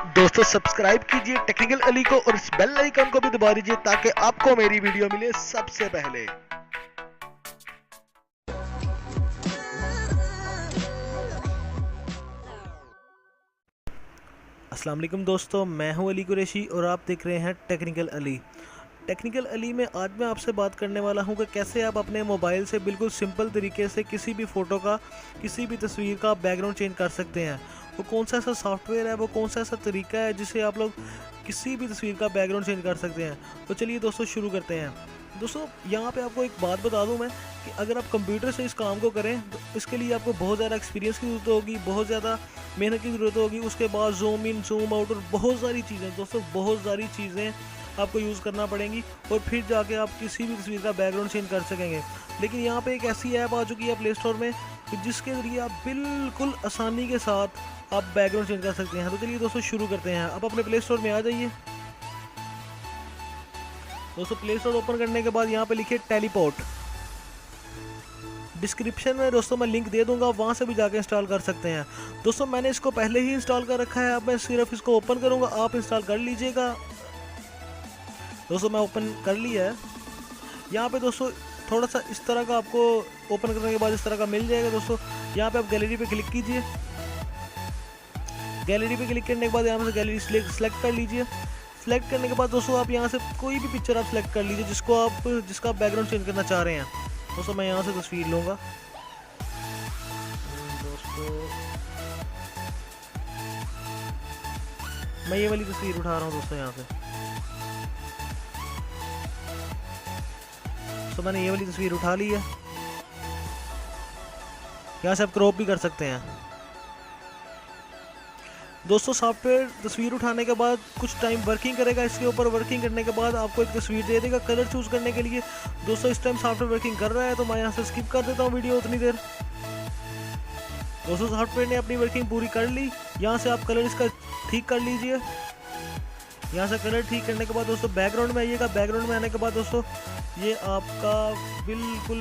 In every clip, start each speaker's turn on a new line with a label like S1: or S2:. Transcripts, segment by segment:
S1: दोस्तों सब्सक्राइब कीजिए टेक्निकल अली को और इस बेल आइकन को भी दबा दीजिए ताकि आपको मेरी वीडियो मिले सबसे पहले। अस्सलाम वालेकुम दोस्तों, मैं हूं अली कुरैशी और आप देख रहे हैं टेक्निकल अली। टेक्निकल अली में आज मैं आपसे बात करने वाला हूं कि कैसे आप अपने मोबाइल से बिल्कुल सिंपल तरीके से किसी भी फ़ोटो का, किसी भी तस्वीर का बैकग्राउंड चेंज कर सकते हैं। वो कौन सा ऐसा सॉफ्टवेयर है, वो कौन सा ऐसा तरीका है जिससे आप लोग किसी भी तस्वीर का बैकग्राउंड चेंज कर सकते हैं। तो चलिए दोस्तों शुरू करते हैं। दोस्तों यहाँ पे आपको एक बात बता दूँ मैं कि अगर आप कंप्यूटर से इस काम को करें तो इसके लिए आपको बहुत ज़्यादा एक्सपीरियंस की ज़रूरत होगी, बहुत ज़्यादा मेहनत की ज़रूरत होगी। उसके बाद जूम इन जूम आउट और बहुत सारी चीज़ें, दोस्तों बहुत सारी चीज़ें आपको यूज़ करना पड़ेंगी और फिर जाके आप किसी भी तस्वीर का बैकग्राउंड चेंज कर सकेंगे। लेकिन यहाँ पे एक ऐसी ऐप आ चुकी है प्ले स्टोर में जिसके ज़रिए आप बिल्कुल आसानी के साथ आप बैकग्राउंड चेंज कर सकते हैं। तो चलिए दोस्तों शुरू करते हैं। आप अपने प्ले स्टोर में आ जाइए। दोस्तों प्ले स्टोर ओपन करने के बाद यहाँ पे लिखिए टेलीपोर्ट। डिस्क्रिप्शन में दोस्तों मैं लिंक दे दूंगा, वहाँ से भी जाके इंस्टॉल कर सकते हैं। दोस्तों मैंने इसको पहले ही इंस्टॉल कर रखा है, अब मैं सिर्फ इसको ओपन करूँगा, आप इंस्टॉल कर लीजिएगा। दोस्तों मैं ओपन कर लिया है। यहाँ पे दोस्तों थोड़ा सा इस तरह का आपको ओपन करने के बाद इस तरह का मिल जाएगा। दोस्तों यहाँ पे आप गैलरी पे क्लिक कीजिए। गैलरी पे क्लिक करने के बाद यहाँ से गैलरी सेलेक्ट कर लीजिए। सेलेक्ट करने के बाद दोस्तों आप यहाँ से कोई भी पिक्चर आप सेलेक्ट कर लीजिए जिसका बैकग्राउंड चेंज करना चाह रहे हैं। दोस्तों मैं यहाँ से तस्वीर लूँगा। दोस्तों मैं ये वाली तस्वीर उठा रहा हूँ दोस्तों यहाँ से। तो मैंने ये वाली तस्वीर उठा ली है। यहाँ से आप क्रॉप भी कर सकते हैं। दोस्तों सॉफ्टवेयर तस्वीर उठाने के बाद कुछ टाइम वर्किंग करेगा इसके ऊपर। वर्किंग करने के बाद आपको एक तस्वीर दे देगा कलर चूज करने के लिए। दोस्तों इस टाइम सॉफ्टवेयर वर्किंग कर रहा है तो मैं यहाँ से स्किप कर देता हूँ वीडियो उतनी देर। दोस्तों सॉफ्टवेयर ने अपनी वर्किंग पूरी कर ली। यहाँ से आप कलर इसका ठीक कर लीजिए। यहाँ से कलर ठीक करने के बाद दोस्तों बैकग्राउंड में आइएगा। बैकग्राउंड में आने के बाद दोस्तों ये आपका बिल्कुल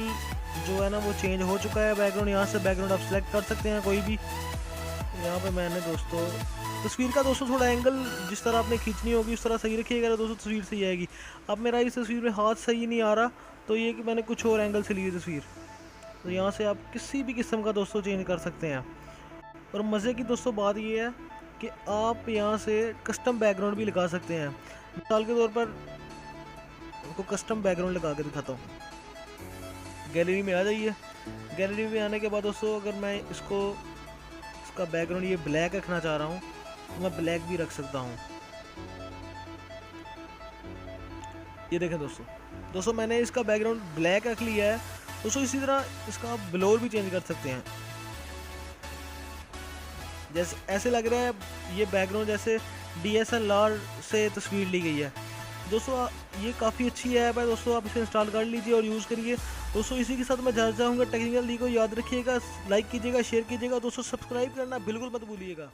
S1: जो है ना वो चेंज हो चुका है बैकग्राउंड। यहाँ से बैकग्राउंड आप सेलेक्ट कर सकते हैं कोई भी। यहाँ पे मैंने दोस्तों तस्वीर का दोस्तों थोड़ा एंगल जिस तरह आपने खींचनी होगी उस तरह सही रखिएगा दोस्तों, तस्वीर सही आएगी। अब मेरा इस तस्वीर में हाथ सही नहीं आ रहा तो ये कि मैंने कुछ और एंगल से ली तस्वीर। तो यहाँ से आप किसी भी किस्म का दोस्तों चेंज कर सकते हैं। और मज़े की दोस्तों बात ये है कि आप यहाँ से कस्टम बैकग्राउंड भी लगा सकते हैं। मिसाल के तौर पर आपको कस्टम बैकग्राउंड लगा के दिखाता हूँ। गैलरी में आ जाइए। गैलरी में आने के बाद दोस्तों अगर मैं इसका बैकग्राउंड ये ब्लैक रखना चाह रहा हूँ तो मैं ब्लैक भी रख सकता हूँ। ये देखें दोस्तों मैंने इसका बैकग्राउंड ब्लैक रख लिया है। दोस्तों इसी तरह इसका आप ब्लोर भी चेंज कर सकते हैं। जैसे ऐसे लग रहा है ये बैकग्राउंड जैसे DSLR से तस्वीर ली गई है। दोस्तों ये काफ़ी अच्छी ऐप है दोस्तों, आप इसे इंस्टॉल कर लीजिए और यूज़ करिए। दोस्तों इसी के साथ मैं जा जाऊँगा। टेक्निकल ली को याद रखिएगा, लाइक कीजिएगा, शेयर कीजिएगा। दोस्तों सब्सक्राइब करना बिल्कुल मत भूलिएगा।